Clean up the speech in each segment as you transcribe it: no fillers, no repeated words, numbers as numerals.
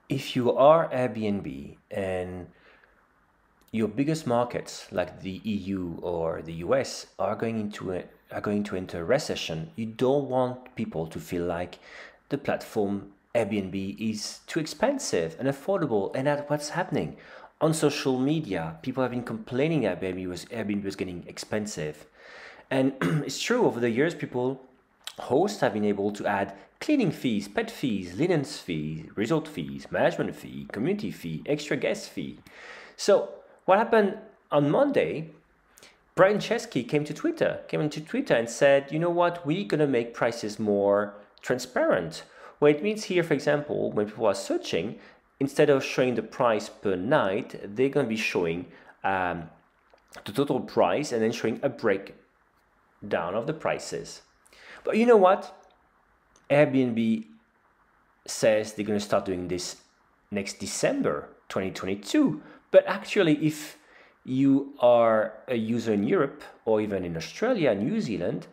If you are Airbnb and your biggest markets like the EU or the US are going to enter a recession, you don't want people to feel like the platform Airbnb is too expensive and affordable, and that's what's happening. On social media, people have been complaining that Airbnb was getting expensive. And it's true, over the years, hosts have been able to add cleaning fees, pet fees, linens fees, resort fees, management fee, community fee, extra guest fee. So what happened on Monday? Brian Chesky came into Twitter and said, you know what, we're gonna make prices more transparent. What it means here, for example, when people are searching, instead of showing the price per night, they're gonna be showing the total price and then showing a breakdown of the prices. But you know what? Airbnb says they're going to start doing this next December 2022. But actually, if you are a user in Europe or even in Australia, New Zealand,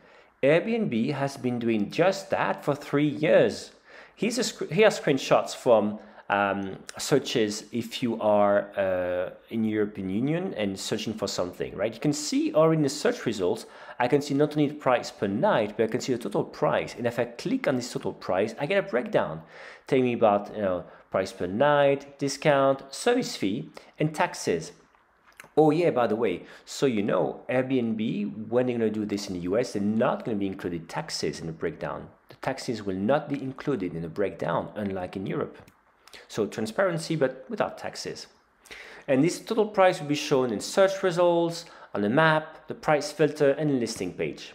Airbnb has been doing just that for 3 years. Here are screenshots from searches if you are in European Union and searching for something, right? You can see already in the search results, I can see not only the price per night, but I can see the total price. And if I click on this total price, I get a breakdown telling me about price per night, discount, service fee, and taxes. Oh yeah, by the way, so you know, Airbnb, when they're going to do this in the US, they're not going to be included taxes in the breakdown. The taxes will not be included in the breakdown, unlike in Europe. So transparency, but without taxes. And this total price will be shown in search results, on the map, the price filter, and listing page.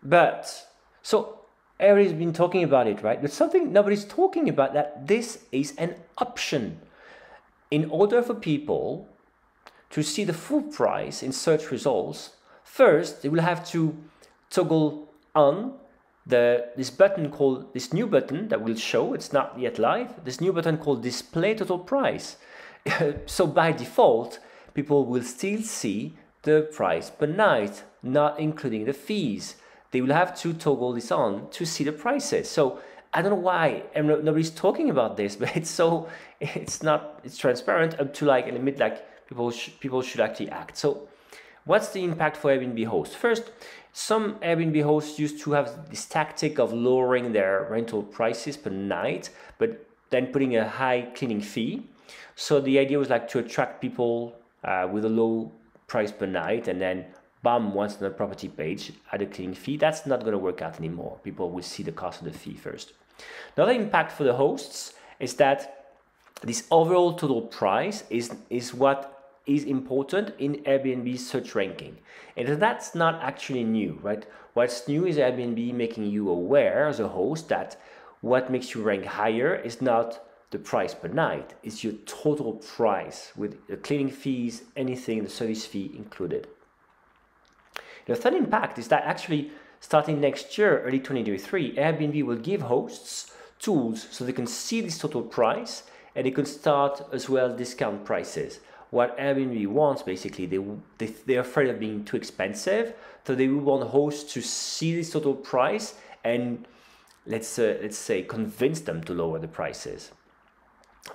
But, so everybody's been talking about it, right? But something nobody's talking about, that this is an option. In order for people to see the full price in search results, first they will have to toggle on this new button that will show, it's not yet live, this new button called display total price. So by default, people will still see the price per night, not including the fees. They will have to toggle this on to see the prices. So I don't know why nobody's talking about this, but it's transparent up to like a limit, like people should actually act. So what's the impact for Airbnb hosts? First, some Airbnb hosts used to have this tactic of lowering their rental prices per night, but then putting a high cleaning fee. So the idea was like to attract people with a low price per night, and then bam, once on the property page, add a cleaning fee. That's not going to work out anymore. People will see the cost of the fee first. Another impact for the hosts is that this overall total price is what is important in Airbnb's search ranking. And that's not actually new, right? What's new is Airbnb making you aware as a host that what makes you rank higher is not the price per night, it's your total price with the cleaning fees, anything, the service fee included. The third impact is that actually starting next year, early 2023, Airbnb will give hosts tools so they can see this total price and they can start as well discount prices. What Airbnb wants, basically, they're afraid of being too expensive, so they will want hosts to see this total price and let's say convince them to lower the prices.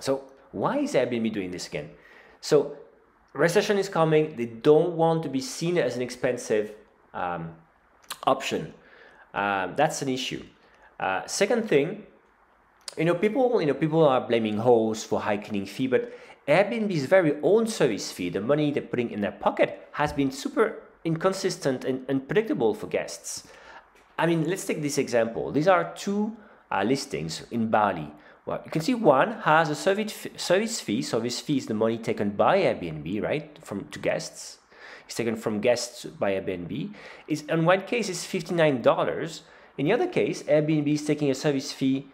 So why is Airbnb doing this again? So recession is coming. They don't want to be seen as an expensive option. That's an issue. Second thing, people are blaming hosts for high cleaning fee, but Airbnb's very own service fee, the money they're putting in their pocket, has been super inconsistent and unpredictable for guests. I mean, let's take this example. These are two listings in Bali. Well, you can see one has a service fee. Service fee is the money taken by Airbnb, right, to guests. It's taken from guests by Airbnb. In one case, it's $59. In the other case, Airbnb is taking a service fee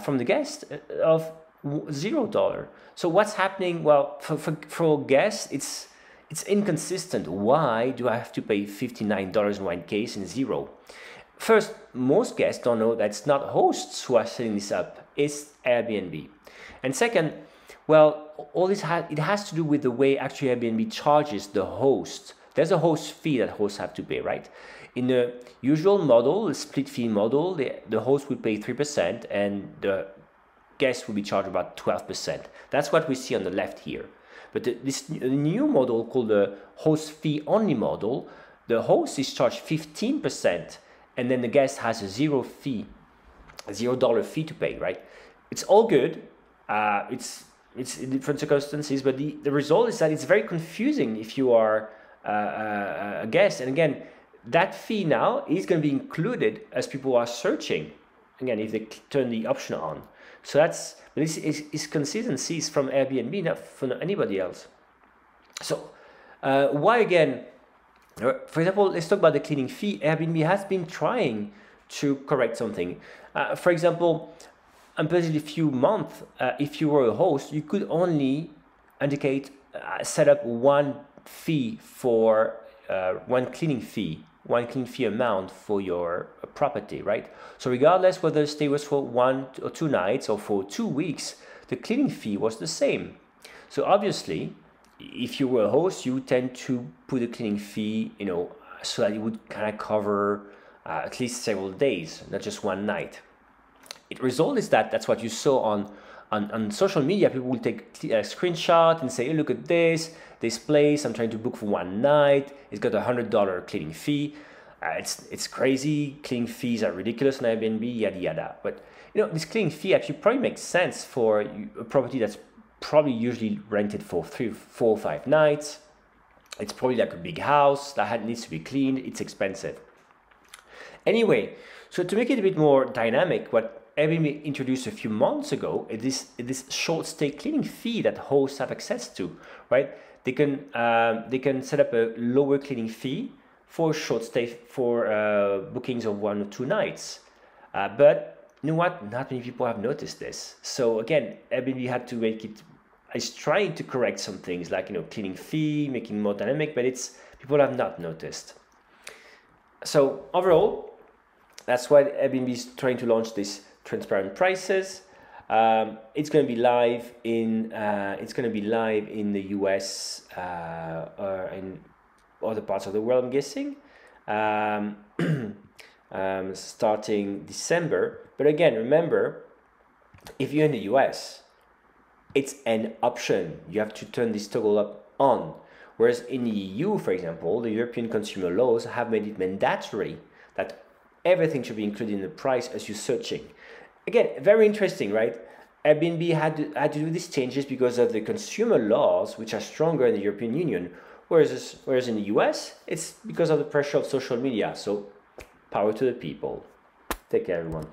from the guest of $0. So what's happening? Well, for guests, it's inconsistent. Why do I have to pay $59 in one case and zero? First, most guests don't know that it's not hosts who are setting this up, it's Airbnb. And second, well, all this it has to do with the way actually Airbnb charges the host. There's a host fee that hosts have to pay, right? In the usual model, the split fee model, the host will pay 3% and the guests will be charged about 12%. That's what we see on the left here. But this new model called the host fee only model, the host is charged 15%, and then the guest has a $0 fee to pay, right? It's all good. It's in different circumstances, but the result is that it's very confusing if you are a guest. And again, that fee now is going to be included as people are searching. Again, if they turn the option on. So this is consistencies from Airbnb, not from anybody else. So why again? For example, let's talk about the cleaning fee. Airbnb has been trying to correct something. For example, until a few months, if you were a host, you could only indicate set up one fee for one cleaning fee amount for your property, right? So regardless whether the stay was for 1 or 2 nights or for 2 weeks, the cleaning fee was the same. So obviously, if you were a host, you tend to put a cleaning fee, so that it would kind of cover at least several days, not just one night. The result is that's what you saw on social media. People will take a screenshot and say, hey, look at this place, I'm trying to book for 1 night, it's got a $100 cleaning fee. It's crazy, cleaning fees are ridiculous on Airbnb, yada yada. But this cleaning fee actually probably makes sense for a property that's probably usually rented for 3, 4, 5 nights. It's probably like a big house that needs to be cleaned, it's expensive. Anyway, so to make it a bit more dynamic, what Airbnb introduced a few months ago is this short stay cleaning fee that hosts have access to, right? They can set up a lower cleaning fee for short stay for bookings of 1 or 2 nights. But you know what? Not many people have noticed this. So again, Airbnb had to make it. It's trying to correct some things like cleaning fee, making more dynamic, but people have not noticed. So overall, that's why Airbnb is trying to launch this transparent prices. It's going to be live in the US or in other parts of the world, I'm guessing, starting December. But again, remember, if you're in the US, it's an option. You have to turn this toggle up on. Whereas in the EU, for example, the European consumer laws have made it mandatory that everything should be included in the price as you're searching. Again, very interesting, right? Airbnb had to do these changes because of the consumer laws, which are stronger in the European Union, whereas in the US, it's because of the pressure of social media. So power to the people. Take care, everyone.